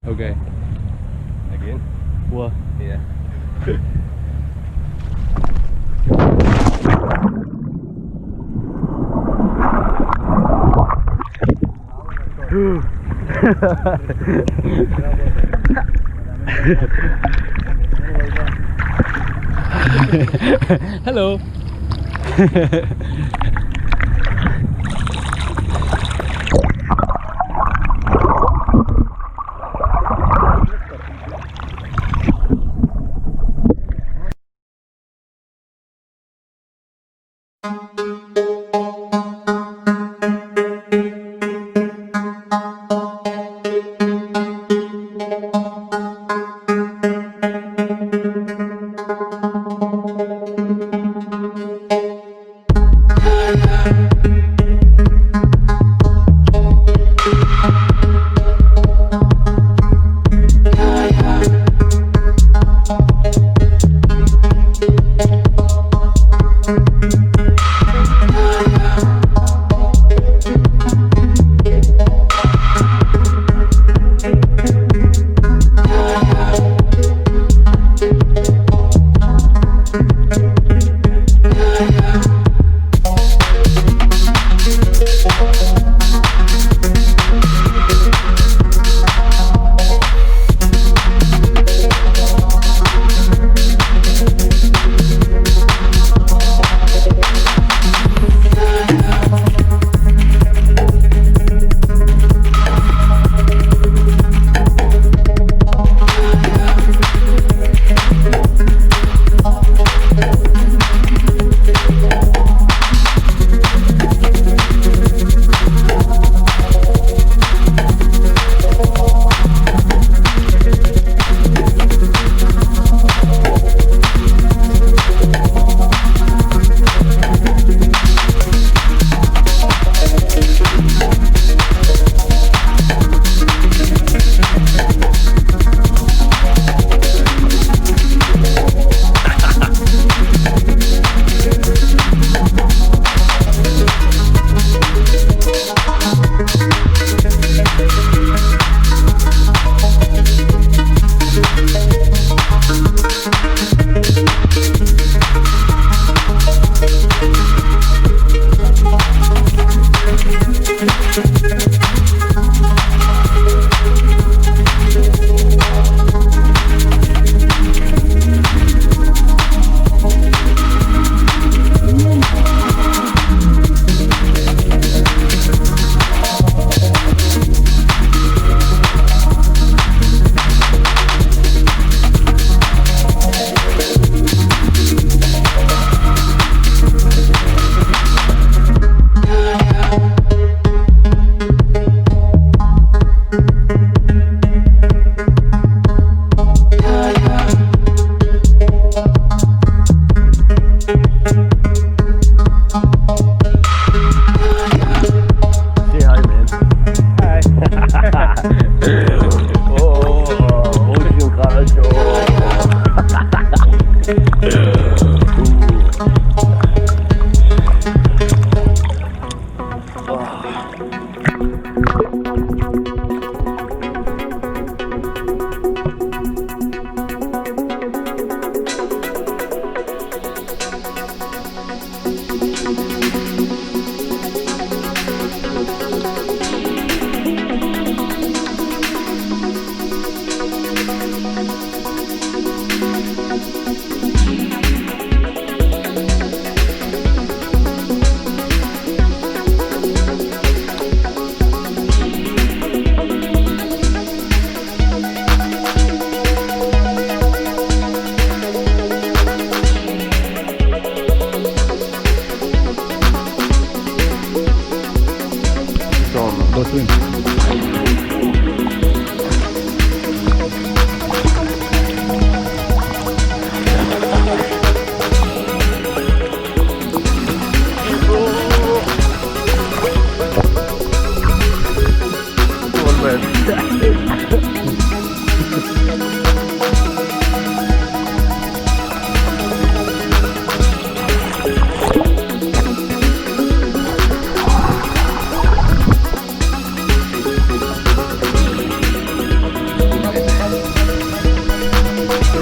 Okay. Again? What? Yeah. Hello.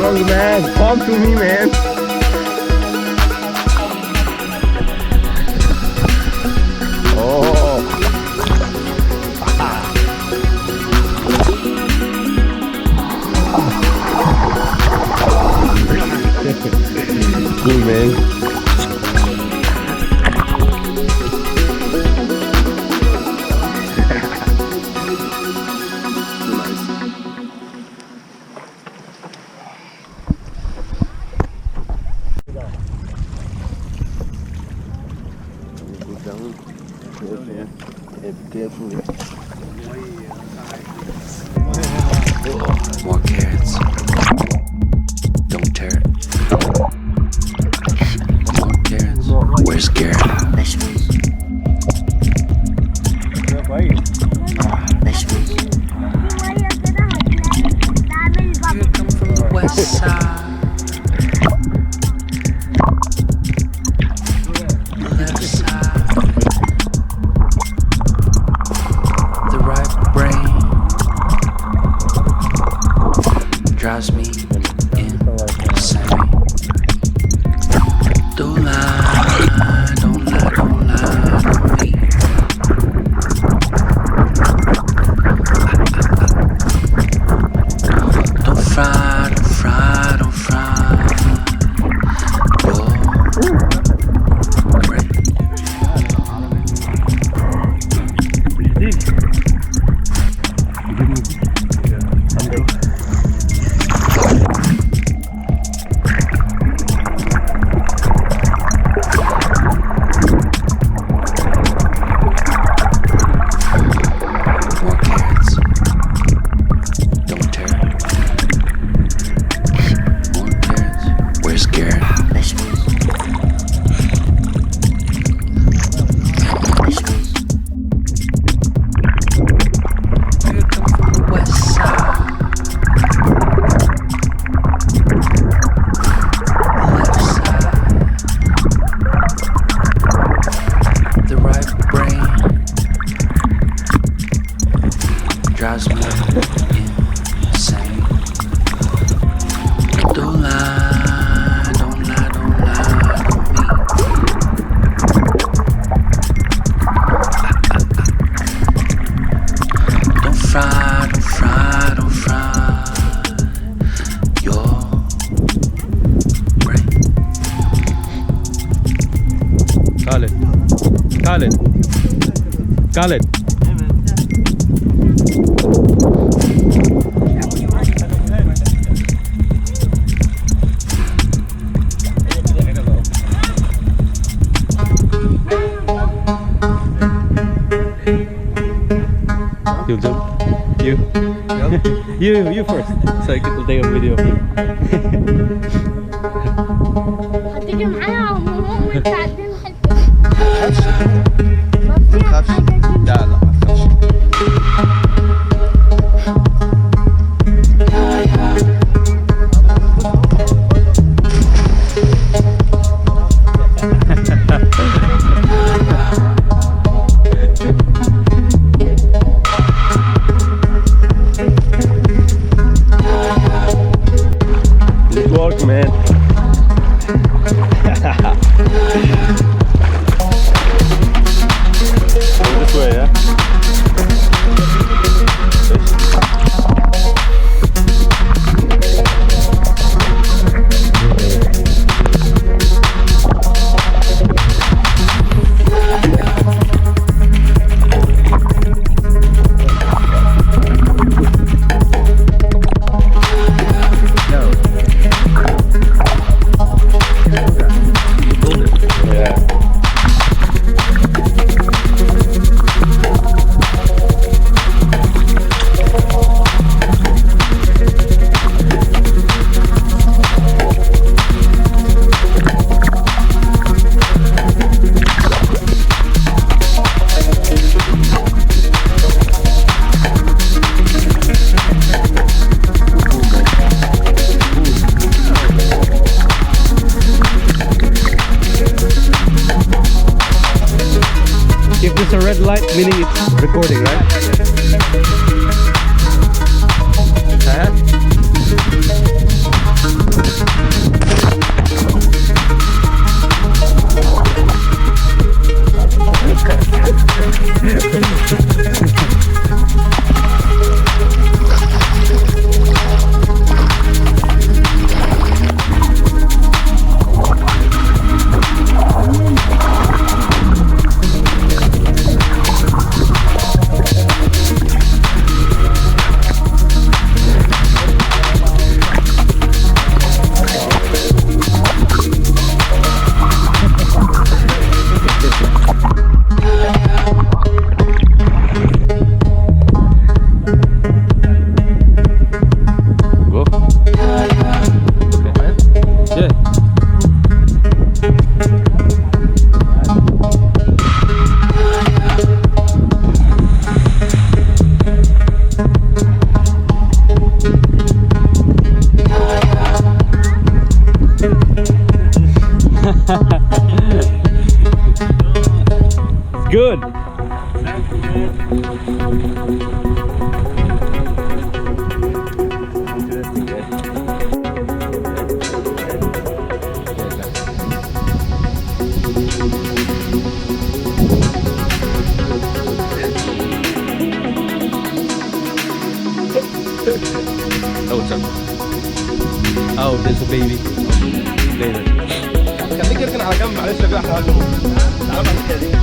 Young man, talk to me, man. Oh. Cool, man. More carrots. Don't tear it. More carrots. Where's Garrett? Vegetables. Vegetables. You come from the west side. Left side. The right brain drives me insane. Don't lie, don't lie, don't lie to me. Don't fry, don't fry, don't fry. Your brain. More carrots. Don't tear it. More carrots. Where's Garrett? Vegetables. Vegetables. You come from the west side. Left side. The right brain drives me insane. Don't lie, don't lie, don't lie to me. Don't fry, don't fry, don't fry. Your brain. Khaled. Khaled. Khaled. You jump. You. You first. So I can take a video of you. هتيجي معايا وماما وانت عندنا ما فيها حاجة كده. لا لا ما تخافش. Good work, man. Go this way, yeah? Yeah. If there's a red light, meaning it's recording, right? Huh? It's good. Oh, what's up? Oh, there's a baby. Later. خليك اركن على جنب معلش يا احنا عايزين تعال على كده.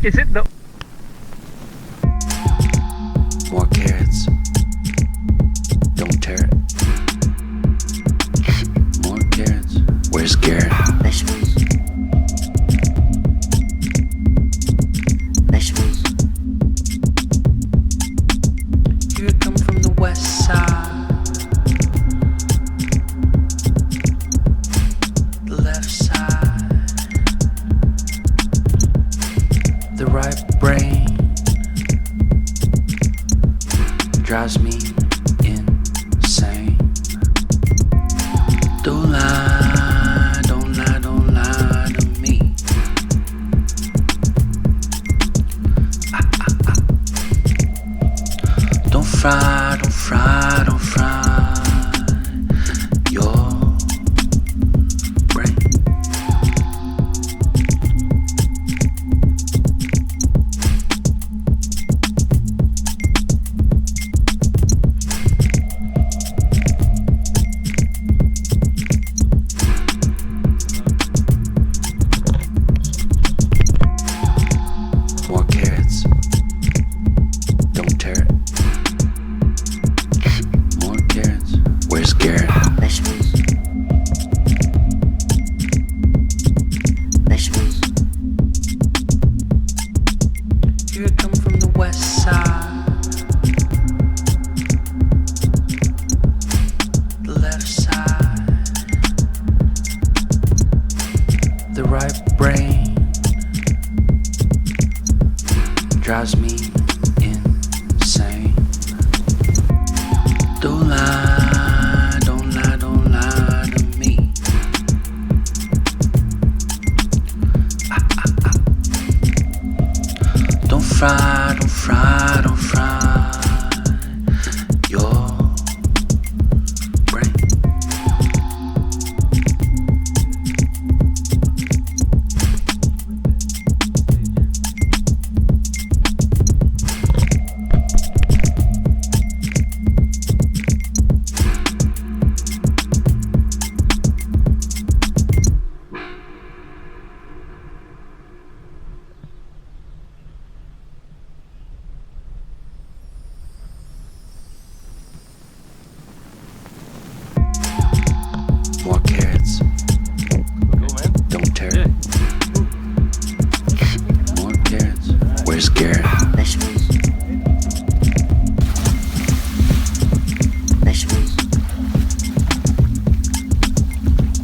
Is it though? More carrots. Don't tear it. More carrots. Where's Garrett? Vegetables. Vegetables. You come from the west side. The left side. The right brain drives me insane. Don't lie, don't lie, don't lie to me. Don't fry, don't fry, don't fry your brain. More carrots. Don't tear it. More carrots. Where's Garrett? Vegetables. Vegetables. You come from the west side. The left side. The right brain drives me insane. Don't lie, don't lie, don't lie to me. Don't fry, don't fry, don't fry your brain. More carrots. Don't tear it. More carrots. Where's Garrett? Vegetables. Vegetables.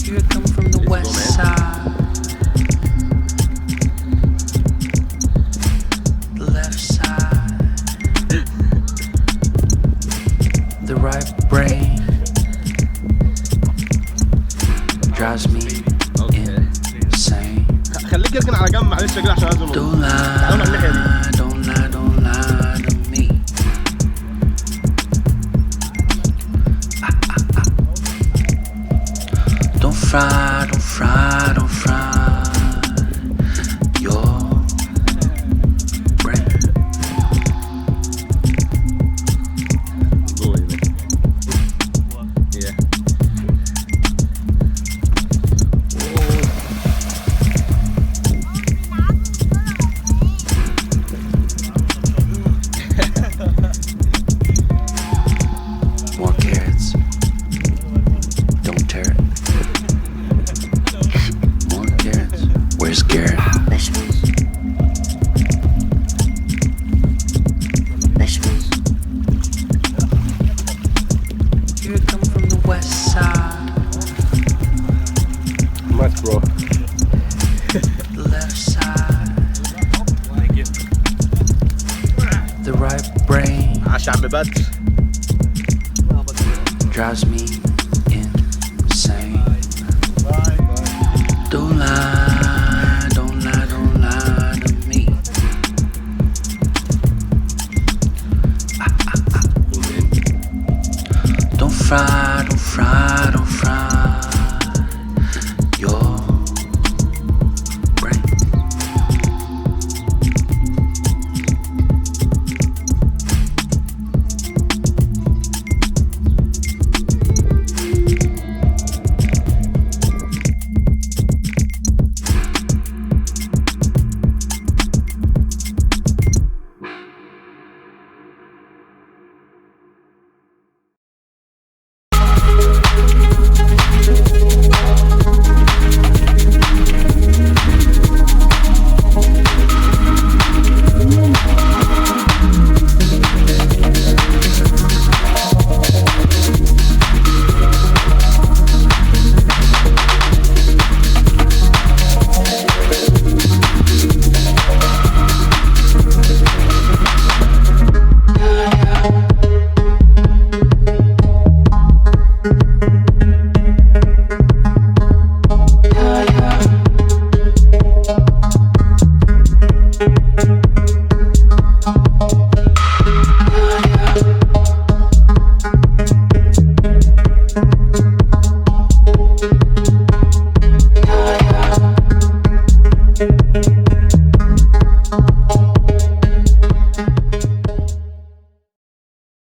You come from the west side. معلش كده عشان عايز انط. Don't تعالوا على الناحية دي. lie, don't lie, don't lie to me. Don't fry, don't fry, don't fry your brain. جوه هنا. Yeah. More carrots. Don't tear it. More carrots. Where's Garrett? Vegetables. Vegetables. Here I come from the west side, Nice bro. the left side, the right brain عاش عم بدر. drives me insane. Don't lie, don't lie, don't lie to me. Don't fry, don't fry, don't fry your brain.